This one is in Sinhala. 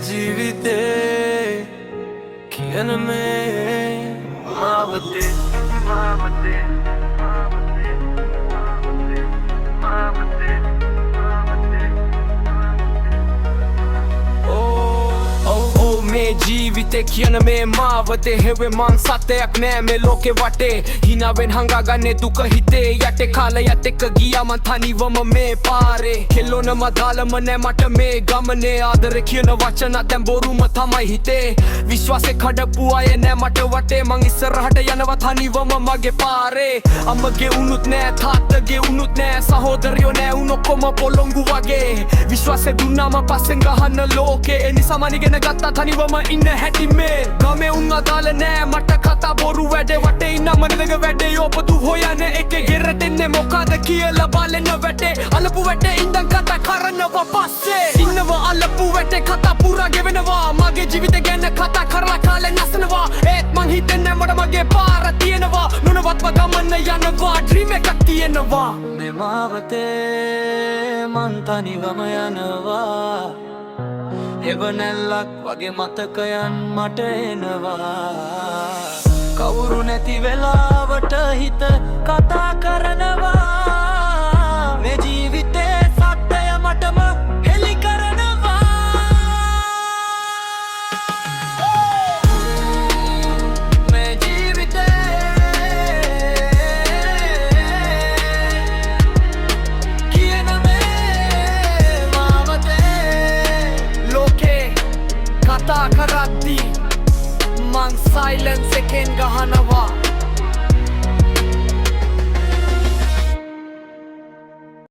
ජීවිතේ කියන මේ මාවතේ මාවතේ මේ ජීවිතේ කියන මේ මාවතේ හෙවේ මං සතයක් නෑ මේ ලෝකේ වටේ හිනාවෙන් හංගාගන්නේ දුක හිතේ යටේ කාලයත් එක්ක ගියා මං තනිවම මේ පාරේ කෙල්ලොනම දාලම නෑ මට මේ ගමනේ ආදරේ කියන වචන දැන් බොරුම තමයි හිතේ විශ්වාසේ කඩපු අය නෑ මට වටේ මං ඉස්සරහට යනවා තනිවම මගේ පාරේ අම්මගේ උනුත් නෑ තාත්තගේ උනුත් නෑ සහෝදරයෝ නෑ උන් ඔක්කොම පොළොංගු වගේ විශ්වාසේ දුන්නාම පස්සෙන් ගහන්න ලෝකේ ඒ නිසා මං ඉගෙන ගත්තා තනිවම ඉන්න හැටි මේ ගමේ උන් අදාළ නෑ මට කතා බොරු වැඩේ වටේ ඉන්න මනදග වැඩේ ඔබදු හොයන එකේ ගෙරටෙන්නේ මොකද කියලා බලන වැඩේ අලපු වැඩේ ඉඳන් කතා කරනවා පස්සේ ඉන්නවා අලපු වැඩේ කතා පුරා ගෙවෙනවා මගේ ජීවිතේ ගැන කතා කරලා කාලේ නැසනවා ඒත් මං හිතන්නේ මට මගේ පාර තියෙනවා නොනවත්ව ගමන යනවා ඩ්‍රීම් එකක් තියෙනවා මේ මාවතේ මං තනිවම යනවා එවනැල්ලක් වගේ මතකයන් මට එනවා කවුරු නැති වෙලාවට හිත කතා කරනවා මේ ජීවිතේ සත්‍යය මටම හෙළි කරනවා මේ ජීවිතේ කියන මේ මාවතේ කතා කරද්දී මං සයිලන්ස් එකෙන් ගහනවා